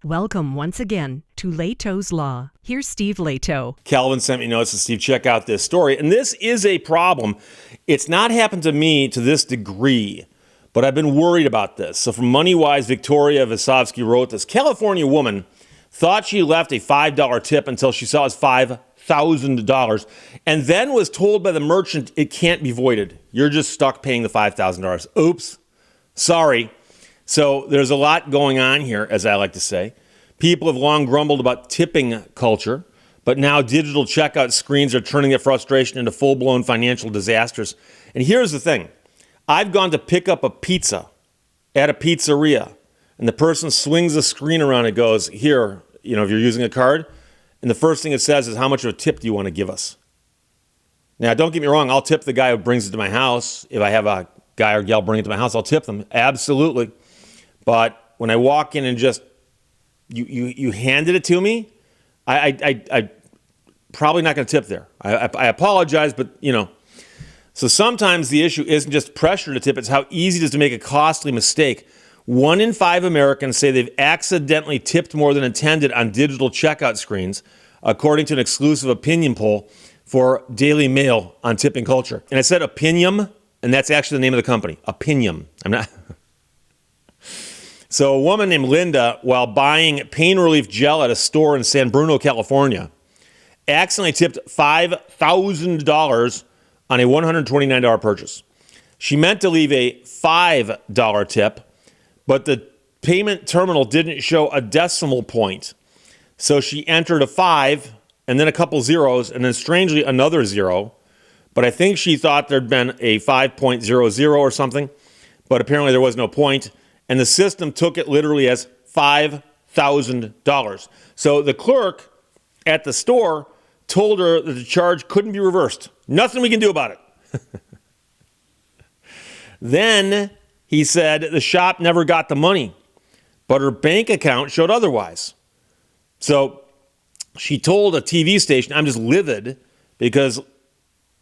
Welcome once again to Lehto's Law. Here's Steve Lehto. Calvin sent me notes, and Steve, check out this story. And this is a problem. It's not happened to me to this degree, but I've been worried about this. So from MoneyWise, Victoria Vasovsky wrote this. California woman thought she left a $5 tip until she saw it was $5,000 and then was told by the merchant it can't be voided. You're just stuck paying the $5,000. Oops. Sorry. So there's a lot going on here, as I like to say. People have long grumbled about tipping culture, but now digital checkout screens are turning their frustration into full-blown financial disasters. And here's the thing. I've gone to pick up a pizza at a pizzeria, and the person swings the screen around and goes, here, if you're using a card, and the first thing it says is, how much of a tip do you want to give us? Now, don't get me wrong. I'll tip the guy who brings it to my house. If I have a guy or gal bring it to my house, I'll tip them. Absolutely. But when I walk in and just, you handed it to me, I probably not going to tip there. I apologize, but, So sometimes the issue isn't just pressure to tip, it's how easy it is to make a costly mistake. 1 in 5 Americans say they've accidentally tipped more than intended on digital checkout screens, according to an exclusive opinion poll for Daily Mail on tipping culture. And I said opinion, and that's actually the name of the company, Opinion. I'm not... So a woman named Linda, while buying pain relief gel at a store in San Bruno, California, accidentally tipped $5,000 on a $129 purchase. She meant to leave a $5 tip, but the payment terminal didn't show a decimal point. So she entered a 5 and then a couple zeros and then strangely another 0. But I think she thought there'd been a 5.00 or something, but apparently there was no point. And the system took it literally as $5,000. So the clerk at the store told her that the charge couldn't be reversed. Nothing we can do about it. Then he said the shop never got the money, but her bank account showed otherwise. So she told a TV station, I'm just livid because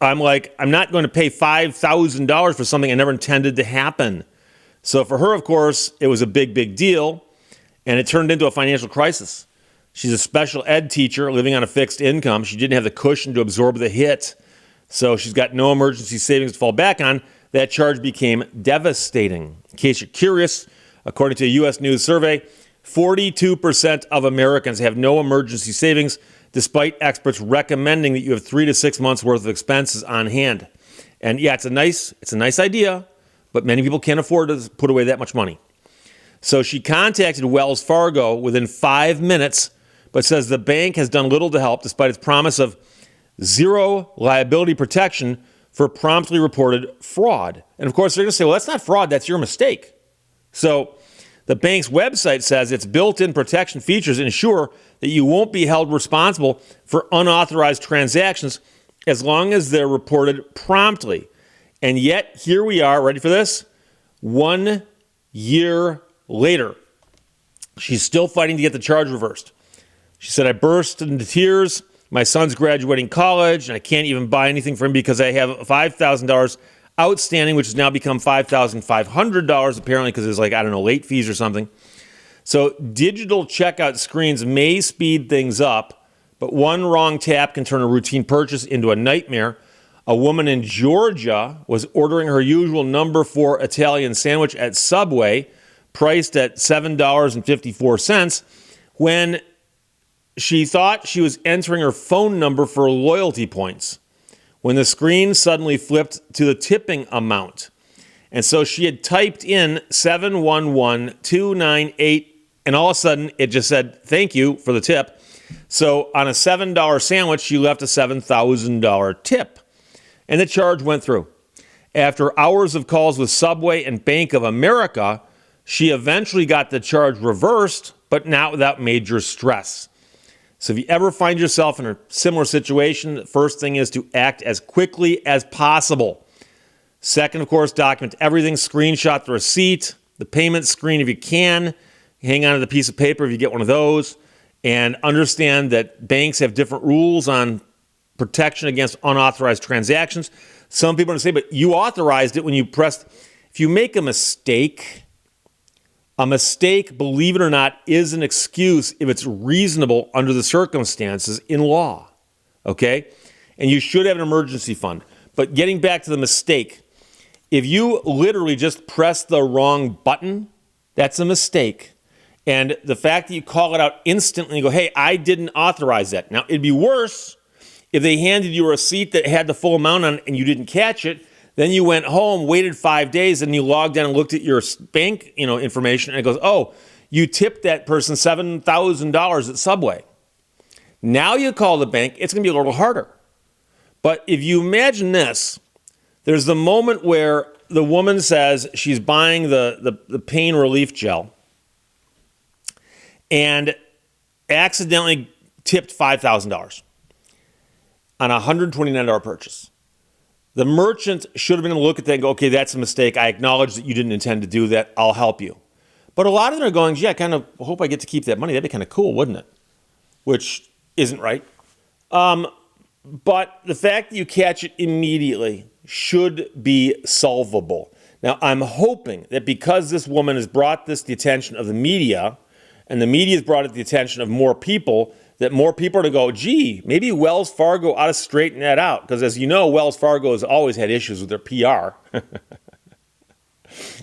I'm not going to pay $5,000 for something I never intended to happen. So for her, of course, it was a big, big deal, and it turned into a financial crisis. She's a special ed teacher living on a fixed income. She didn't have the cushion to absorb the hit, so she's got no emergency savings to fall back on. That charge became devastating. In case you're curious, according to a U.S. News survey, 42% of Americans have no emergency savings, despite experts recommending that you have 3 to 6 months worth of expenses on hand. And yeah, it's a nice idea, but many people can't afford to put away that much money. So she contacted Wells Fargo within 5 minutes, but says the bank has done little to help despite its promise of zero liability protection for promptly reported fraud. And of course, they're going to say, well, that's not fraud, that's your mistake. So the bank's website says its built-in protection features ensure that you won't be held responsible for unauthorized transactions as long as they're reported promptly. And yet, here we are, ready for this? 1 year later, she's still fighting to get the charge reversed. She said, I burst into tears. My son's graduating college, and I can't even buy anything for him because I have $5,000 outstanding, which has now become $5,500, apparently, because there's late fees or something. So digital checkout screens may speed things up, but one wrong tap can turn a routine purchase into a nightmare. A woman in Georgia was ordering her usual number 4 Italian sandwich at Subway, priced at $7.54, when she thought she was entering her phone number for loyalty points, when the screen suddenly flipped to the tipping amount. And so she had typed in 711298, and all of a sudden it just said, thank you for the tip. So on a $7 sandwich, she left a $7,000 tip. And the charge went through. After hours of calls with Subway and Bank of America, she eventually got the charge reversed, but not without major stress. So if you ever find yourself in a similar situation, the first thing is to act as quickly as possible. Second, of course, document everything, screenshot the receipt, the payment screen if you can, hang on to the piece of paper if you get one of those, and understand that banks have different rules on protection against unauthorized transactions. Some people are going to say, but you authorized it when you pressed. If you make a mistake A mistake, believe it or not, is an excuse if it's reasonable under the circumstances in law, okay? And you should have an emergency fund. But getting back to the mistake, if you literally just press the wrong button, that's a mistake. And the fact that you call it out instantly and go, hey, I didn't authorize that. Now, it'd be worse if they handed you a receipt that had the full amount on it and you didn't catch it. Then you went home, waited 5 days, and you logged in and looked at your bank, information, and it goes, oh, you tipped that person $7,000 at Subway. Now you call the bank, it's going to be a little harder. But if you imagine this, there's the moment where the woman says she's buying the pain relief gel and accidentally tipped $5,000 on a $129 purchase. The merchant should have been able to look at that and go, okay, that's a mistake. I acknowledge that you didn't intend to do that. I'll help you. But a lot of them are going, gee, I kind of hope I get to keep that money. That'd be kind of cool, wouldn't it? Which isn't right. But the fact that you catch it immediately should be solvable. Now, I'm hoping that because this woman has brought this to the attention of the media, and the media has brought it to the attention of more people, that more people are to go, gee, maybe Wells Fargo ought to straighten that out. Because as you know, Wells Fargo has always had issues with their PR.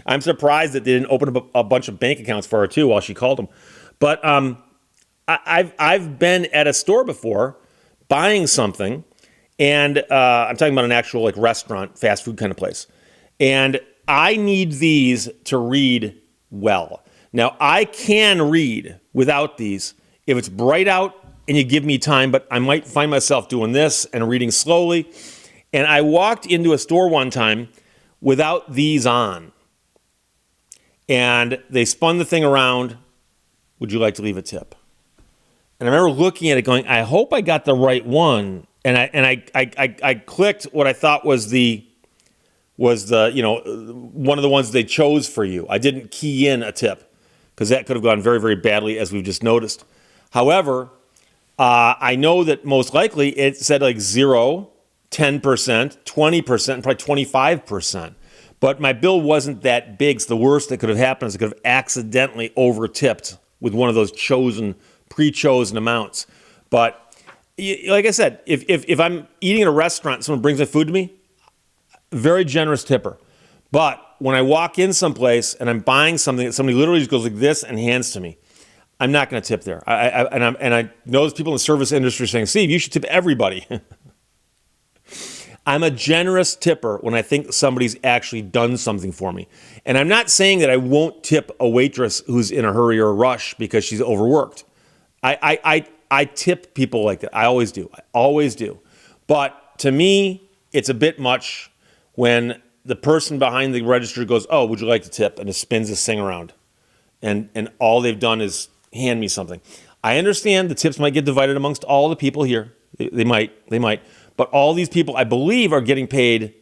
I'm surprised that they didn't open up a bunch of bank accounts for her too while she called them. But I've been at a store before buying something, and I'm talking about an actual like restaurant, fast food kind of place. And I need these to read well. Now, I can read without these if it's bright out and you give me time, but I might find myself doing this and reading slowly. And I walked into a store one time without these on. And they spun the thing around. Would you like to leave a tip? And I remember looking at it going, I hope I got the right one. And I clicked what I thought was the one of the ones they chose for you. I didn't key in a tip because that could have gone very, very badly, as we've just noticed. However, I know that most likely it said like 0, 10%, 20%, and probably 25%. But my bill wasn't that big, so the worst that could have happened is I could have accidentally over-tipped with one of those pre-chosen amounts. But like I said, if I'm eating at a restaurant and someone brings my food to me, very generous tipper. But when I walk in someplace and I'm buying something that somebody literally just goes like this and hands to me, I'm not going to tip there. I know there's people in the service industry saying, Steve, you should tip everybody. I'm a generous tipper when I think somebody's actually done something for me. And I'm not saying that I won't tip a waitress who's in a hurry or a rush because she's overworked. I tip people like that. I always do. But to me, it's a bit much when the person behind the register goes, oh, would you like to tip? And it spins this thing around. And all they've done is hand me something. I understand the tips might get divided amongst all the people here. They might. But all these people, I believe, are getting paid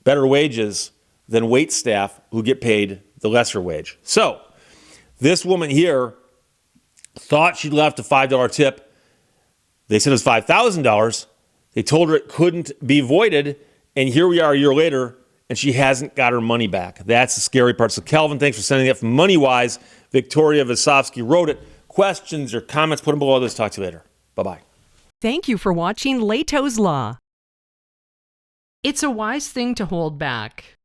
better wages than wait staff who get paid the lesser wage. So this woman here thought she'd left a $5 tip. They said it was $5,000. They told her it couldn't be voided. And here we are a year later, and she hasn't got her money back. That's the scary part. So Calvin, thanks for sending that from MoneyWise. Victoria Vasovsky wrote it. Questions or comments, put them below. Let's talk to you later. Bye-bye. Thank you for watching Lehto's Law. It's a wise thing to hold back.